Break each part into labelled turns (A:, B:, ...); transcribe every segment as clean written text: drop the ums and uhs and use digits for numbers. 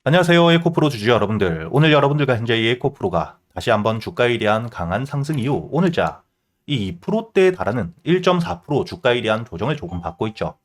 A: 안녕하세요. 에코프로 주주 여러분들. 오늘 여러분들과 현재 이 에코프로가 다시 한번 주가에 대한 강한 상승 이후 오늘자 이 2%대에 달하는 1.4% 주가에 대한 조정을 조금 받고 있죠.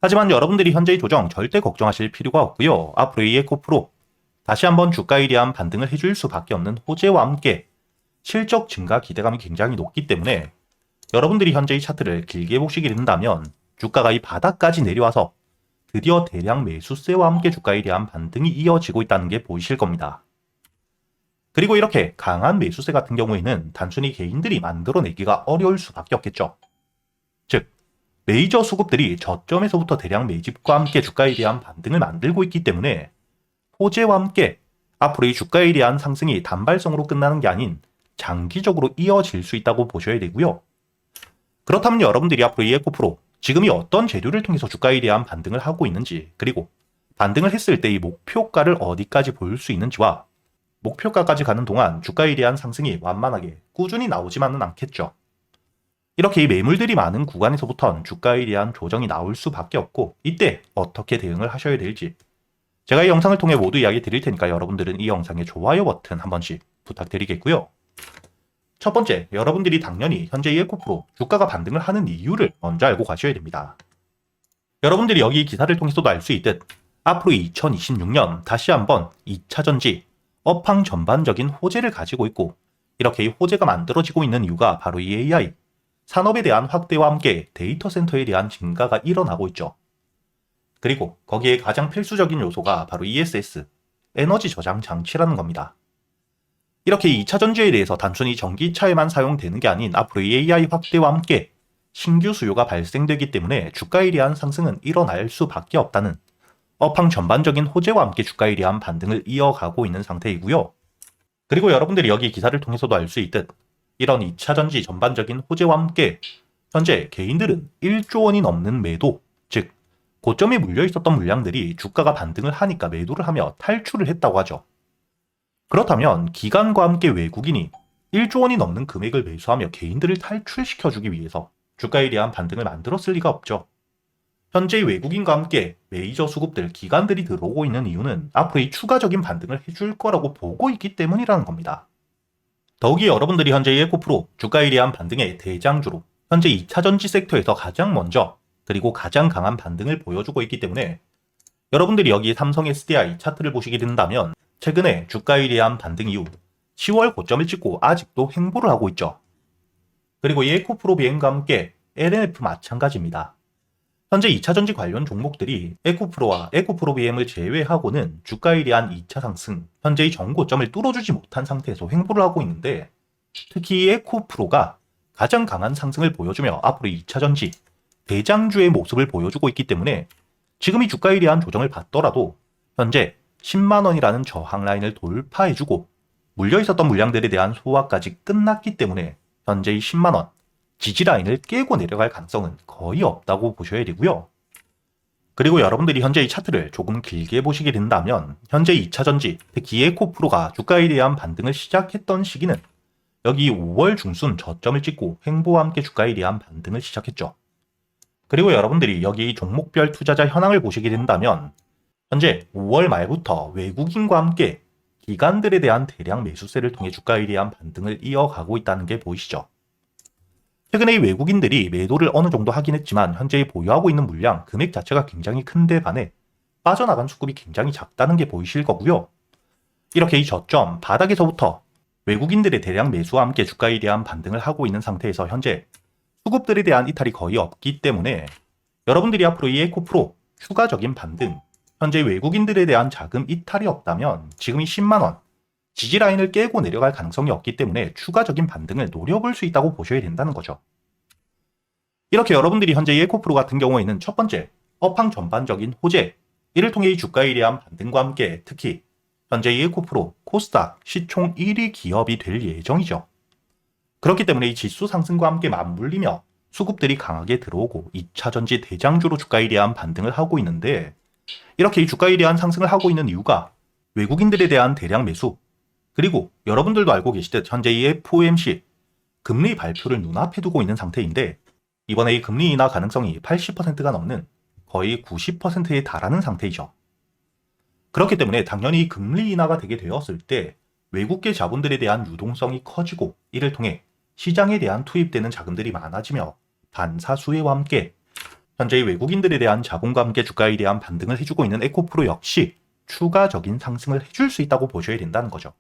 A: 하지만 여러분들이 현재의 조정 절대 걱정하실 필요가 없고요. 앞으로 이 에코프로 다시 한번 주가에 대한 반등을 해줄 수밖에 없는 호재와 함께 실적 증가 기대감이 굉장히 높기 때문에 여러분들이 현재 이 차트를 길게 보시게 된다면 주가가 이 바닥까지 내려와서 드디어 대량 매수세와 함께 주가에 대한 반등이 이어지고 있다는 게 보이실 겁니다. 그리고 이렇게 강한 매수세 같은 경우에는 단순히 개인들이 만들어내기가 어려울 수밖에 없겠죠. 즉, 메이저 수급들이 저점에서부터 대량 매집과 함께 주가에 대한 반등을 만들고 있기 때문에 호재와 함께 앞으로 이 주가에 대한 상승이 단발성으로 끝나는 게 아닌 장기적으로 이어질 수 있다고 보셔야 되고요. 그렇다면 여러분들이 앞으로 이 에코프로 지금이 어떤 재료를 통해서 주가에 대한 반등을 하고 있는지, 그리고 반등을 했을 때 이 목표가를 어디까지 볼 수 있는지와 목표가까지 가는 동안 주가에 대한 상승이 완만하게 꾸준히 나오지만은 않겠죠. 이렇게 이 매물들이 많은 구간에서부터는 주가에 대한 조정이 나올 수밖에 없고, 이때 어떻게 대응을 하셔야 될지 제가 이 영상을 통해 모두 이야기 드릴 테니까 여러분들은 이 영상의 좋아요 버튼 한 번씩 부탁드리겠고요. 첫 번째, 여러분들이 당연히 현재 이 에코프로 주가가 반등을 하는 이유를 먼저 알고 가셔야 됩니다. 여러분들이 여기 기사를 통해서도 알 수 있듯 앞으로 2026년 다시 한번 2차전지, 업황 전반적인 호재를 가지고 있고, 이렇게 이 호재가 만들어지고 있는 이유가 바로 이 AI, 산업에 대한 확대와 함께 데이터 센터에 대한 증가가 일어나고 있죠. 그리고 거기에 가장 필수적인 요소가 바로 ESS, 에너지 저장 장치라는 겁니다. 이렇게 2차 전지에 대해서 단순히 전기차에만 사용되는 게 아닌 앞으로 AI 확대와 함께 신규 수요가 발생되기 때문에 주가에 대한 상승은 일어날 수밖에 없다는 업황 전반적인 호재와 함께 주가에 대한 반등을 이어가고 있는 상태이고요. 그리고 여러분들이 여기 기사를 통해서도 알 수 있듯 이런 2차 전지 전반적인 호재와 함께 현재 개인들은 1조 원이 넘는 매도, 즉 고점에 물려 있었던 물량들이 주가가 반등을 하니까 매도를 하며 탈출을 했다고 하죠. 그렇다면 기관과 함께 외국인이 1조 원이 넘는 금액을 매수하며 개인들을 탈출시켜주기 위해서 주가에 대한 반등을 만들었을 리가 없죠. 현재 외국인과 함께 메이저 수급들, 기관들이 들어오고 있는 이유는 앞으로 이 추가적인 반등을 해줄 거라고 보고 있기 때문이라는 겁니다. 더욱이 여러분들이 현재 에코프로 주가에 대한 반등의 대장주로 현재 2차전지 섹터에서 가장 먼저 그리고 가장 강한 반등을 보여주고 있기 때문에 여러분들이 여기 삼성 SDI 차트를 보시게 된다면 최근에 주가에 대한 반등 이후 10월 고점을 찍고 아직도 횡보를 하고 있죠. 그리고 이 에코프로 BM과 함께 LNF 마찬가지입니다. 현재 2차전지 관련 종목들이 에코프로와 에코프로 BM을 제외하고는 주가에 대한 2차 상승, 현재의 전고점을 뚫어주지 못한 상태에서 횡보를 하고 있는데, 특히 에코프로가 가장 강한 상승을 보여주며 앞으로 2차전지 대장주의 모습을 보여주고 있기 때문에 지금 이 주가에 대한 조정을 받더라도 현재 10만원이라는 저항 라인을 돌파해주고 물려 있었던 물량들에 대한 소화까지 끝났기 때문에 현재의 10만원 지지 라인을 깨고 내려갈 가능성은 거의 없다고 보셔야 되고요. 그리고 여러분들이 현재 이 차트를 조금 길게 보시게 된다면 현재 2차전지, 특히 에코프로가 주가에 대한 반등을 시작했던 시기는 여기 5월 중순 저점을 찍고 횡보와 함께 주가에 대한 반등을 시작했죠. 그리고 여러분들이 여기 종목별 투자자 현황을 보시게 된다면 현재 5월 말부터 외국인과 함께 기관들에 대한 대량 매수세를 통해 주가에 대한 반등을 이어가고 있다는 게 보이시죠? 최근에 이 외국인들이 매도를 어느 정도 하긴 했지만 현재 보유하고 있는 물량, 금액 자체가 굉장히 큰데 반해 빠져나간 수급이 굉장히 작다는 게 보이실 거고요. 이렇게 이 저점, 바닥에서부터 외국인들의 대량 매수와 함께 주가에 대한 반등을 하고 있는 상태에서 현재 수급들에 대한 이탈이 거의 없기 때문에 여러분들이 앞으로 이 에코프로 추가적인 반등, 현재 외국인들에 대한 자금 이탈이 없다면 지금 이 10만원 지지라인을 깨고 내려갈 가능성이 없기 때문에 추가적인 반등을 노려볼 수 있다고 보셔야 된다는 거죠. 이렇게 여러분들이 현재 에코프로 같은 경우에는 첫 번째, 업황 전반적인 호재, 이를 통해 이 주가에 대한 반등과 함께 특히 현재 에코프로 코스닥 시총 1위 기업이 될 예정이죠. 그렇기 때문에 이 지수 상승과 함께 맞물리며 수급들이 강하게 들어오고 2차전지 대장주로 주가에 대한 반등을 하고 있는데, 이렇게 이 주가에 대한 상승을 하고 있는 이유가 외국인들에 대한 대량 매수, 그리고 여러분들도 알고 계시듯 현재 이 FOMC 금리 발표를 눈앞에 두고 있는 상태인데, 이번에 이 금리 인하 가능성이 80%가 넘는 거의 90%에 달하는 상태이죠. 그렇기 때문에 당연히 금리 인하가 되게 되었을 때 외국계 자본들에 대한 유동성이 커지고 이를 통해 시장에 대한 투입되는 자금들이 많아지며 반사 수혜와 함께 현재의 외국인들에 대한 자본과 함께 주가에 대한 반등을 해주고 있는 에코프로 역시 추가적인 상승을 해줄 수 있다고 보셔야 된다는 거죠.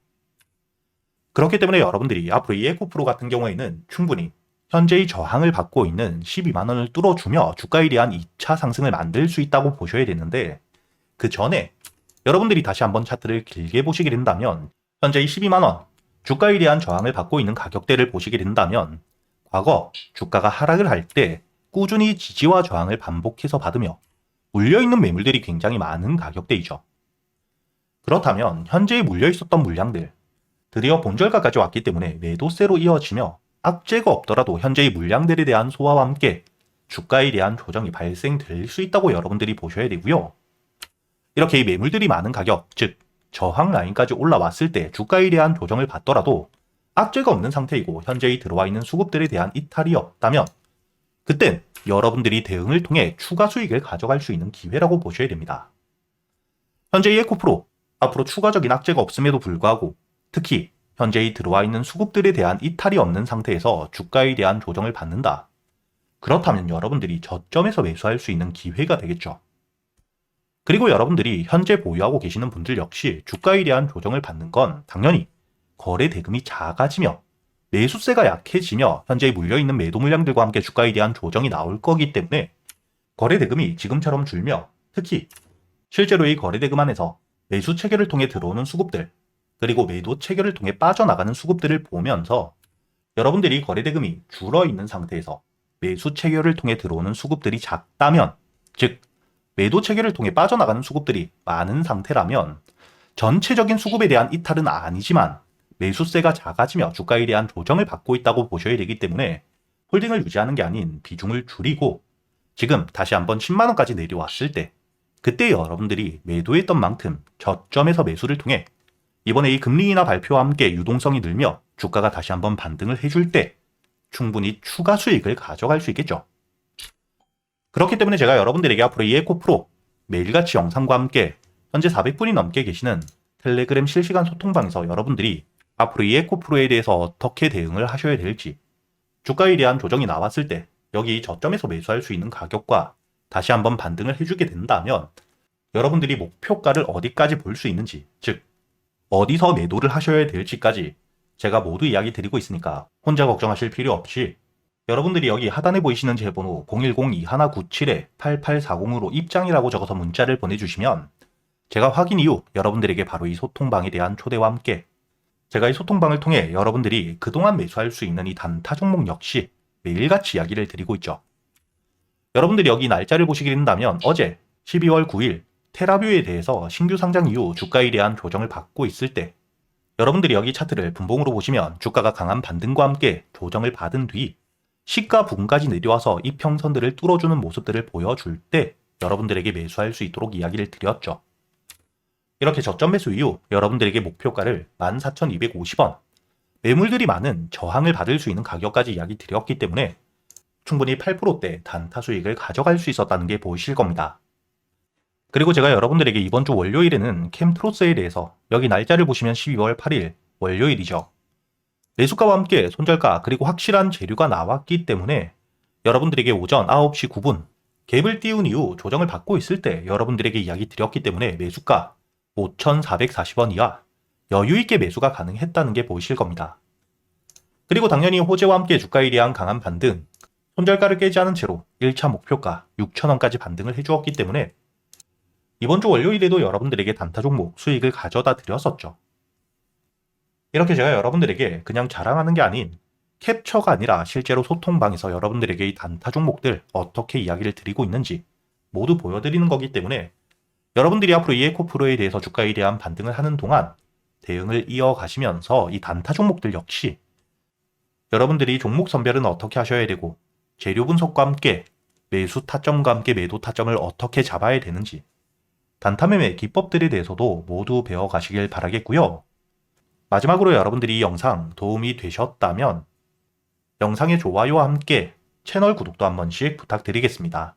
A: 그렇기 때문에 여러분들이 앞으로 이 에코프로 같은 경우에는 충분히 현재의 저항을 받고 있는 12만 원을 뚫어주며 주가에 대한 2차 상승을 만들 수 있다고 보셔야 되는데, 그 전에 여러분들이 다시 한번 차트를 길게 보시게 된다면 현재의 12만 원 주가에 대한 저항을 받고 있는 가격대를 보시게 된다면 과거 주가가 하락을 할 때 꾸준히 지지와 저항을 반복해서 받으며 물려있는 매물들이 굉장히 많은 가격대이죠. 그렇다면 현재에 물려있었던 물량들 드디어 본절가까지 왔기 때문에 매도세로 이어지며 악재가 없더라도 현재의 물량들에 대한 소화와 함께 주가에 대한 조정이 발생될 수 있다고 여러분들이 보셔야 되고요. 이렇게 이 매물들이 많은 가격, 즉 저항 라인까지 올라왔을 때 주가에 대한 조정을 받더라도 악재가 없는 상태이고 현재에 들어와 있는 수급들에 대한 이탈이 없다면 그땐 여러분들이 대응을 통해 추가 수익을 가져갈 수 있는 기회라고 보셔야 됩니다. 현재의 에코프로 앞으로 추가적인 악재가 없음에도 불구하고 특히 현재에 들어와 있는 수급들에 대한 이탈이 없는 상태에서 주가에 대한 조정을 받는다. 그렇다면 여러분들이 저점에서 매수할 수 있는 기회가 되겠죠. 그리고 여러분들이 현재 보유하고 계시는 분들 역시 주가에 대한 조정을 받는 건 당연히 거래 대금이 작아지며 매수세가 약해지며 현재 물려있는 매도 물량들과 함께 주가에 대한 조정이 나올 거기 때문에 거래 대금이 지금처럼 줄며 특히 실제로 이 거래 대금 안에서 매수 체결을 통해 들어오는 수급들 그리고 매도 체결을 통해 빠져나가는 수급들을 보면서 여러분들이 거래 대금이 줄어 있는 상태에서 매수 체결을 통해 들어오는 수급들이 작다면, 즉 매도 체결을 통해 빠져나가는 수급들이 많은 상태라면 전체적인 수급에 대한 이탈은 아니지만 매수세가 작아지며 주가에 대한 조정을 받고 있다고 보셔야 되기 때문에 홀딩을 유지하는 게 아닌 비중을 줄이고 지금 다시 한번 10만원까지 내려왔을 때 그때 여러분들이 매도했던 만큼 저점에서 매수를 통해 이번에 이 금리 인하 발표와 함께 유동성이 늘며 주가가 다시 한번 반등을 해줄 때 충분히 추가 수익을 가져갈 수 있겠죠. 그렇기 때문에 제가 여러분들에게 앞으로 이 에코프로 매일같이 영상과 함께 현재 400분이 넘게 계시는 텔레그램 실시간 소통방에서 여러분들이 앞으로 이 에코프로에 대해서 어떻게 대응을 하셔야 될지, 주가에 대한 조정이 나왔을 때 여기 저점에서 매수할 수 있는 가격과 다시 한번 반등을 해주게 된다면 여러분들이 목표가를 어디까지 볼 수 있는지, 즉 어디서 매도를 하셔야 될지까지 제가 모두 이야기 드리고 있으니까 혼자 걱정하실 필요 없이 여러분들이 여기 하단에 보이시는 제 번호 010-2197-8840으로 입장이라고 적어서 문자를 보내주시면 제가 확인 이후 여러분들에게 바로 이 소통방에 대한 초대와 함께 제가 이 소통방을 통해 여러분들이 그동안 매수할 수 있는 이 단타 종목 역시 매일같이 이야기를 드리고 있죠. 여러분들이 여기 날짜를 보시게 된다면 어제 12월 9일 테라뷰에 대해서 신규 상장 이후 주가에 대한 조정을 받고 있을 때 여러분들이 여기 차트를 분봉으로 보시면 주가가 강한 반등과 함께 조정을 받은 뒤 시가 부근까지 내려와서 이평선들을 뚫어주는 모습들을 보여줄 때 여러분들에게 매수할 수 있도록 이야기를 드렸죠. 이렇게 저점 매수 이후 여러분들에게 목표가를 14,250원, 매물들이 많은 저항을 받을 수 있는 가격까지 이야기 드렸기 때문에 충분히 8%대 단타 수익을 가져갈 수 있었다는 게 보이실 겁니다. 그리고 제가 여러분들에게 이번 주 월요일에는 캠트로스에 대해서 여기 날짜를 보시면 12월 8일 월요일이죠. 매수가와 함께 손절가 그리고 확실한 재료가 나왔기 때문에 여러분들에게 오전 9시 9분 갭을 띄운 이후 조정을 받고 있을 때 여러분들에게 이야기 드렸기 때문에 매수가 5,440원 이하 여유있게 매수가 가능했다는 게 보이실 겁니다. 그리고 당연히 호재와 함께 주가에 대한 강한 반등, 손절가를 깨지 않은 채로 1차 목표가 6,000원까지 반등을 해주었기 때문에 이번 주 월요일에도 여러분들에게 단타 종목 수익을 가져다 드렸었죠. 이렇게 제가 여러분들에게 그냥 자랑하는 게 아닌 캡처가 아니라 실제로 소통방에서 여러분들에게 이 단타 종목들 어떻게 이야기를 드리고 있는지 모두 보여드리는 거기 때문에 여러분들이 앞으로 이 에코프로에 대해서 주가에 대한 반등을 하는 동안 대응을 이어가시면서 이 단타 종목들 역시 여러분들이 종목 선별은 어떻게 하셔야 되고 재료 분석과 함께 매수 타점과 함께 매도 타점을 어떻게 잡아야 되는지 단타 매매 기법들에 대해서도 모두 배워가시길 바라겠고요. 마지막으로 여러분들이 이 영상 도움이 되셨다면 영상의 좋아요와 함께 채널 구독도 한 번씩 부탁드리겠습니다.